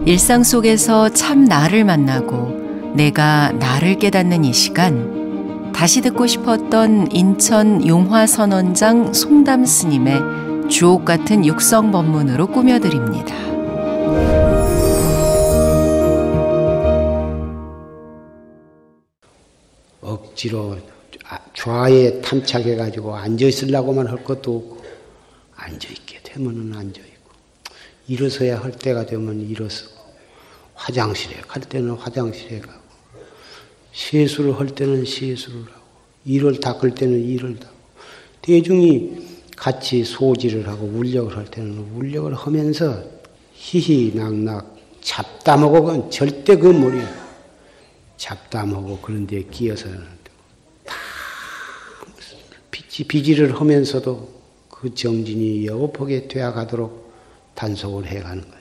일상 속에서 참 나를 만나고 내가 나를 깨닫는 이 시간, 다시 듣고 싶었던 인천 용화선원장 송담 스님의 주옥 같은 육성 법문으로 꾸며드립니다. 억지로 좌에 탐착해가지고 앉아있으려고만 할 것도 없고, 앉아있게 되면은 앉아있고, 일어서야 할 때가 되면 일어서고, 화장실에 갈 때는 화장실에 가고, 세수를 할 때는 세수를 하고, 이를 닦을 때는 이를 닦고, 대중이 같이 소지를 하고 울력을 할 때는 울력을 하면서 희희낙낙 잡담하고, 절대 그 머리 잡담하고 그런 데에 끼어서는 다 비지를 하면서도 그 정진이 여법하게 되어가도록 단속을 해가는 거지.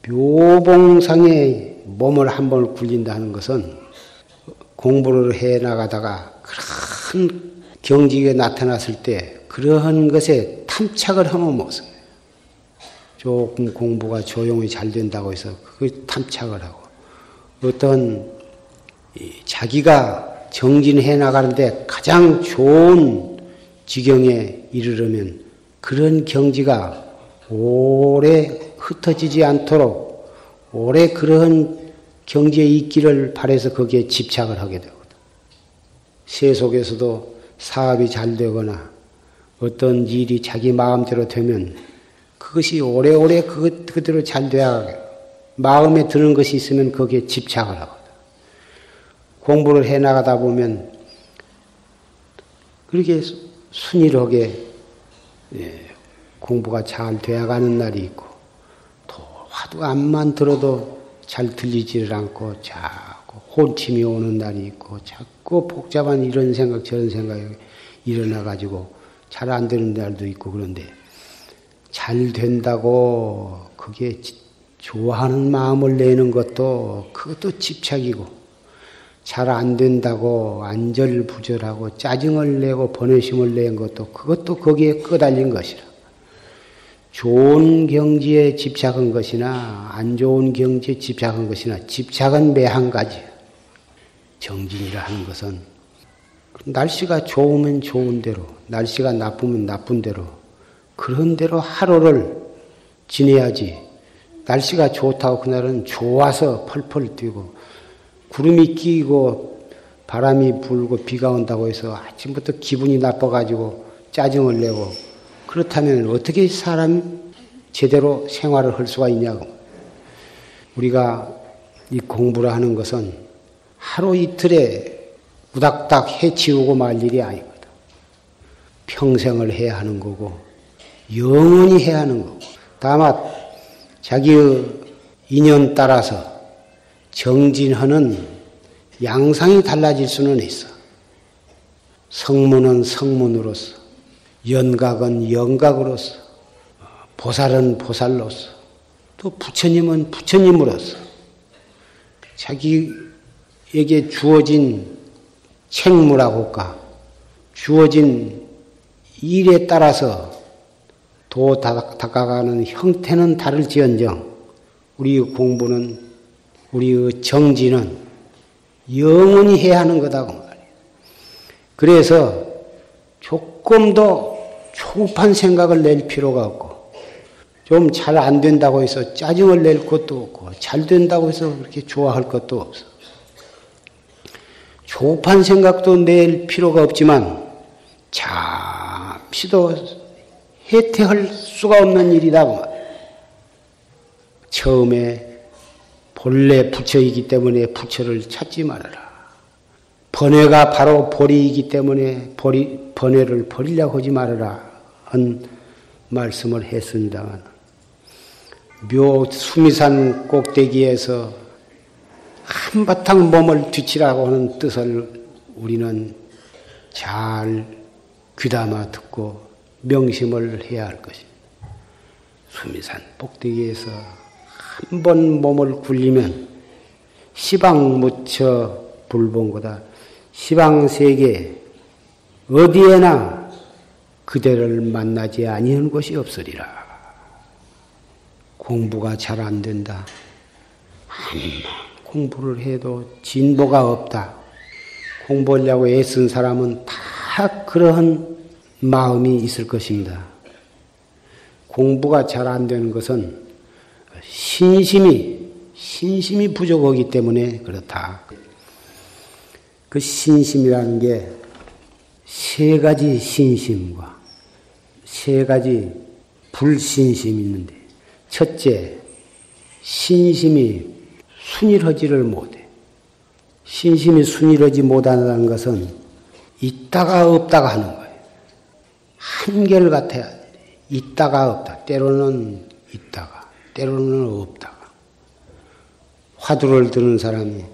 묘봉상에 몸을 한 번 굴린다는 것은 공부를 해나가다가 그런 경지가 나타났을 때 그러한 것에 탐착을 하면 못해요. 조금 공부가 조용히 잘 된다고 해서 그걸 탐착을 하고, 어떤 자기가 정진해 나가는데 가장 좋은 지경에 이르려면 그런 경지가 오래 흩어지지 않도록 오래 그런 경지에 있기를 바라서 거기에 집착을 하게 되거든. 세속에서도 사업이 잘 되거나 어떤 일이 자기 마음대로 되면 그것이 오래오래 그대로 잘 돼야 마음에 드는 것이 있으면 거기에 집착을 하거든. 공부를 해나가다 보면 그렇게 순일하게 공부가 잘 되어가는 날이 있고, 또 화두 암만 들어도 잘 들리지를 않고 자꾸 혼침이 오는 날이 있고, 자꾸 복잡한 이런 생각 저런 생각이 일어나가지고 잘 안 되는 날도 있고, 그런데 잘 된다고 그게 좋아하는 마음을 내는 것도 그것도 집착이고, 잘 안 된다고 안절부절하고 짜증을 내고 번외심을 낸 것도 그것도 거기에 끄달린 것이라. 좋은 경지에 집착한 것이나 안 좋은 경지에 집착한 것이나 집착은 매 한 가지. 정진이라 하는 것은 날씨가 좋으면 좋은 대로, 날씨가 나쁘면 나쁜 대로, 그런 대로 하루를 지내야지. 날씨가 좋다고 그날은 좋아서 펄펄 뛰고, 구름이 끼고 바람이 불고 비가 온다고 해서 아침부터 기분이 나빠가지고 짜증을 내고, 그렇다면 어떻게 사람 제대로 생활을 할 수가 있냐고. 우리가 이 공부를 하는 것은 하루 이틀에 우닥닥 해치우고 말 일이 아니거든. 평생을 해야 하는 거고 영원히 해야 하는 거고, 다만 자기의 인연 따라서 정진하는 양상이 달라질 수는 있어. 성문은 성문으로서, 연각은 연각으로서, 보살은 보살로서, 또 부처님은 부처님으로서 자기에게 주어진 책무라고 할까, 주어진 일에 따라서 다가가는 형태는 다를지언정 우리 공부는, 우리의 정진은 영원히 해야 하는 거다고 말이에요. 그래서 조금 더 초급한 생각을 낼 필요가 없고, 좀 잘 안 된다고 해서 짜증을 낼 것도 없고, 잘 된다고 해서 그렇게 좋아할 것도 없어. 초급한 생각도 낼 필요가 없지만 잠시도 해태할 수가 없는 일이라고 말이에요. 처음에 본래 부처이기 때문에 부처를 찾지 말아라. 번뇌가 바로 보리이기 때문에 번뇌를 버리려고 하지 말아라 한 말씀을 했습니다만, 수미산 꼭대기에서 한바탕 몸을 뒤치라고 하는 뜻을 우리는 잘 귀담아 듣고 명심을 해야 할 것입니다. 수미산 꼭대기에서 한 번 몸을 굴리면 시방무처 불본고다. 시방세계 어디에나 그대를 만나지 아니한 곳이 없으리라. 공부가 잘 안 된다. 공부를 해도 진보가 없다. 공부하려고 애쓴 사람은 다 그러한 마음이 있을 것입니다. 공부가 잘 안 되는 것은 신심이 부족하기 때문에 그렇다. 그 신심이라는 게 세 가지 신심과 세 가지 불신심이 있는데, 첫째, 신심이 순일하지를 못해. 신심이 순일하지 못한다는 것은 있다가 없다가 하는 거예요. 한결같아야 돼. 있다가 없다. 때로는 있다가, 때로는 없다가. 화두를 드는 사람이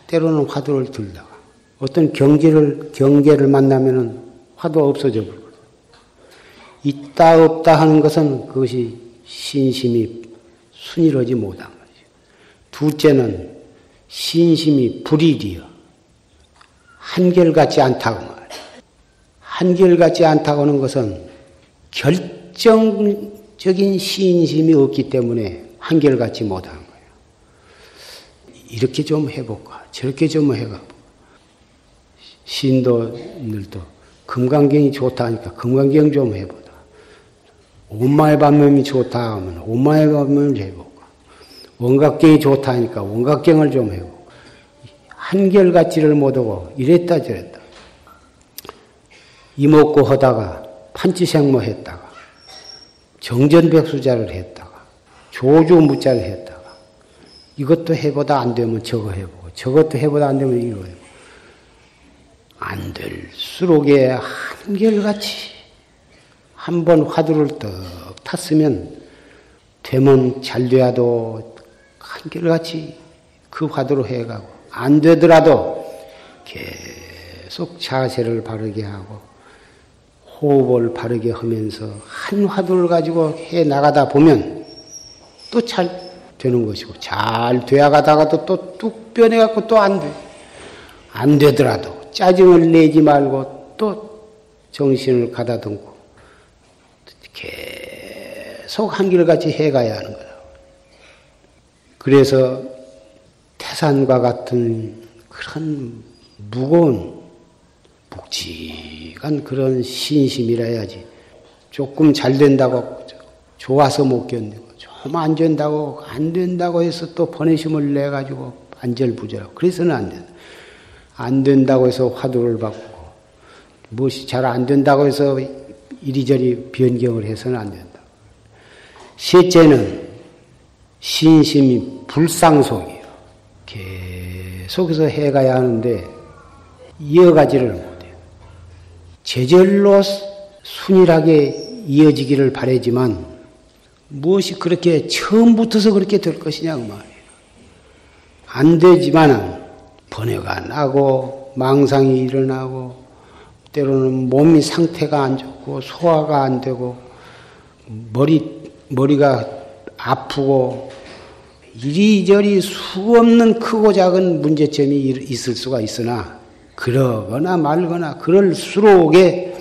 때로는 화두를 들다가, 어떤 경계를 만나면은 화두가 없어져 버리거든. 있다 없다 하는 것은 그것이 신심이 순일하지 못한 거죠. 둘째는 신심이 불일이여. 한결같지 않다고 말이에요. 한결같지 않다고 하는 것은 결정적인 신심이 없기 때문에 한결같지 못한 거예요. 이렇게 좀 해볼까, 저렇게 좀 해가. 신도들도 금강경이 좋다 하니까 금강경 좀 해보다. 온마의 반면이 좋다 하면 온마의 반면을 해볼까. 원각경이 좋다 하니까 원각경을 좀 해볼까. 한결같지를 못하고 이랬다 저랬다. 이먹고 하다가 판치생모 했다가 정전백수자를 했다가 조주무자를 했다가 이것도 해보다 안 되면 저거 해보고 저것도 해보다 안 되면 이거 해보고 안 될수록에 한결같이 한번 화두를 떡 탔으면 되면 잘 돼야도 한결같이 그 화두로 해가고 안 되더라도 계속 자세를 바르게 하고 호흡을 바르게 하면서 한 화두를 가지고 해 나가다 보면 또 잘 되는 것이고 잘 되어가다가도 또 뚝 변해갖고 또 안 돼. 안 되더라도 짜증을 내지 말고 또 정신을 가다듬고 계속 한결같이 해가야 하는 거다. 그래서 태산과 같은 그런 무거운 묵직한 그런 신심이라 해야지. 조금 잘 된다고 좋아서 못 견디고 좀 안 된다고 해서 또 번외심을 내가지고 안절부절하고 그래서는 안 된다. 안 된다고 해서 화두를 바꾸고 무엇이 잘 안 된다고 해서 이리저리 변경을 해서는 안 된다. 셋째는 신심이 불상속이에요. 계속해서 해가야 하는데 이어가지를 못해요. 제절로 순일하게 이어지기를 바라지만 무엇이 그렇게 처음부터서 그렇게 될 것이냐 그 말이에요. 안 되지만은 번뇌가 나고 망상이 일어나고 때로는 몸이 상태가 안 좋고 소화가 안 되고 머리가 아프고 이리저리 수없는 크고 작은 문제점이 있을 수가 있으나 그러거나 말거나 그럴수록에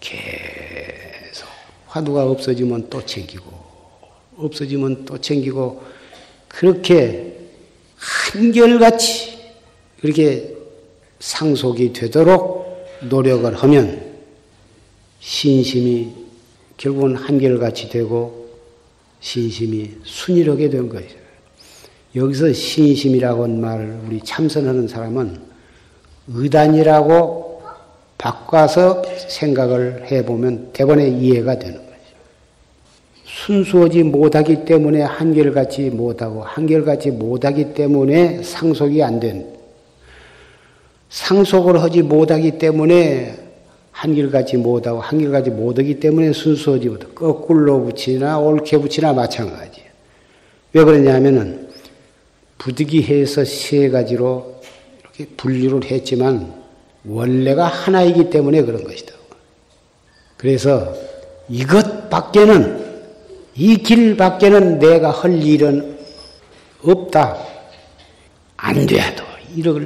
계속 화두가 없어지면 또 챙기고 없어지면 또 챙기고 그렇게 한결같이 그렇게 상속이 되도록 노력을 하면 신심이 결국은 한결같이 되고 신심이 순일하게 된 것이죠. 여기서 신심이라고 하는 말을 우리 참선하는 사람은 의단이라고 바꿔서 생각을 해보면 대번에 이해가 되는 거죠. 순수하지 못하기 때문에 한결같이 못하고 한결같이 못하기 때문에 상속이 안 된, 상속을 하지 못하기 때문에 한결같이 못하고 한결같이 못하기 때문에 순수하지 못하고 거꾸로 붙이나 옳게 붙이나 마찬가지예요. 왜 그러냐면은 부득이해서 세 가지로 이렇게 분류를 했지만 원래가 하나이기 때문에 그런 것이다. 그래서 이것 밖에는 이 길 밖에는 내가 할 일은 없다. 안 돼도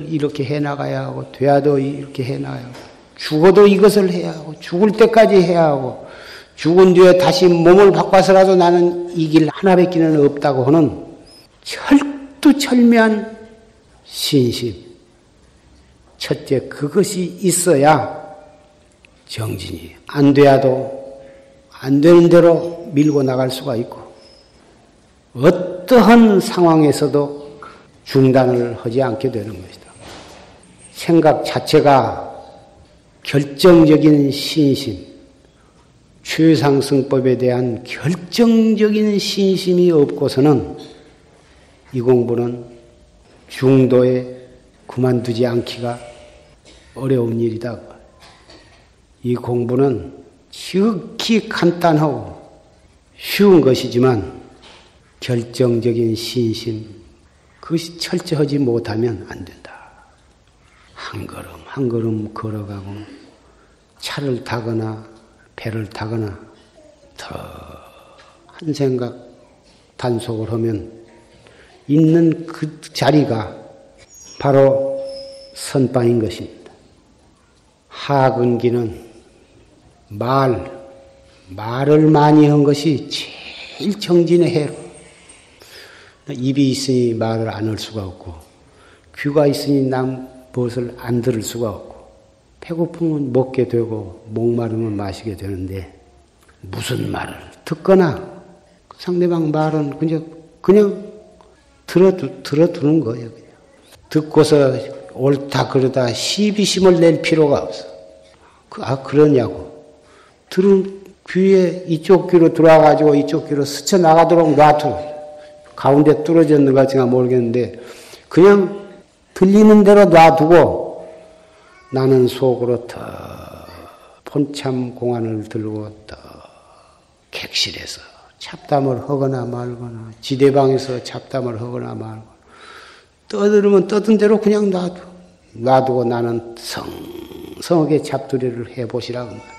이렇게 해나가야 하고 돼도 이렇게 해나가야 하고 죽어도 이것을 해야 하고 죽을 때까지 해야 하고 죽은 뒤에 다시 몸을 바꿔서라도 나는 이 길 하나밖에는 없다고 하는 철두철미한 신심. 첫째, 그것이 있어야 정진이 안 돼야도 안 되는 대로 밀고 나갈 수가 있고, 어떠한 상황에서도 중단을 하지 않게 되는 것이다. 생각 자체가 결정적인 신심, 최상승법에 대한 결정적인 신심이 없고서는 이 공부는 중도에 그만두지 않기가 어려운 일이다. 이 공부는 지극히 간단하고 쉬운 것이지만 결정적인 신심, 그것이 철저하지 못하면 안 된다. 한 걸음 한 걸음 걸어가고 차를 타거나 배를 타거나 더 한 생각 단속을 하면 있는 그 자리가 바로 선방인 것입니다. 하근기는 말을 많이 한 것이 제일 정진의 해로. 입이 있으니 말을 안 할 수가 없고, 귀가 있으니 남 무엇을 안 들을 수가 없고, 배고프면 먹게 되고 목마르면 마시게 되는데, 무슨 말을 듣거나 상대방 말은 그냥 들어두는 거예요. 그냥. 듣고서 옳다 그러다 시비심을 낼 필요가 없어. 그러냐고. 들은 귀에 이쪽 귀로 들어와가지고 이쪽 귀로 스쳐 나가도록 놔둬. 가운데 뚫어졌는 것인가 모르겠는데 그냥 들리는 대로 놔두고 나는 속으로 더 본참 공안을 들고 더 객실해서 잡담을 하거나 말거나 지대방에서 잡담을 하거나 말거나 떠들으면 떠든 대로 그냥 놔두고 나는 성성하게 잡두리를 해보시라고 말이야.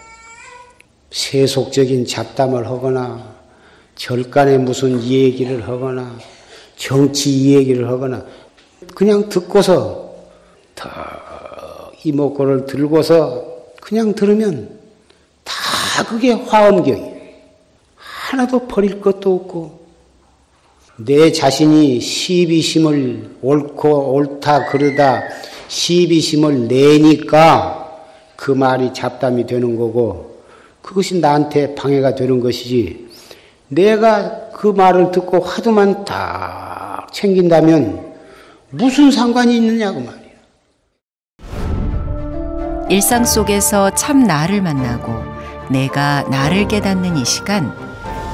세속적인 잡담을 하거나 절간에 무슨 얘기를 하거나 정치 얘기를 하거나 그냥 듣고서 더 이목구를 들고서 그냥 들으면 다 그게 화엄경이에요. 하나도 버릴 것도 없고 내 자신이 시비심을 옳고 옳다 그러다 시비심을 내니까 그 말이 잡담이 되는 거고 그것이 나한테 방해가 되는 것이지 내가 그 말을 듣고 화두만 딱 챙긴다면 무슨 상관이 있느냐고 말이야. 일상 속에서 참 나를 만나고 내가 나를 깨닫는 이 시간,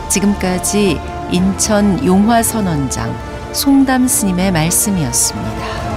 지금까지 인천 용화선원장 송담 스님의 말씀이었습니다.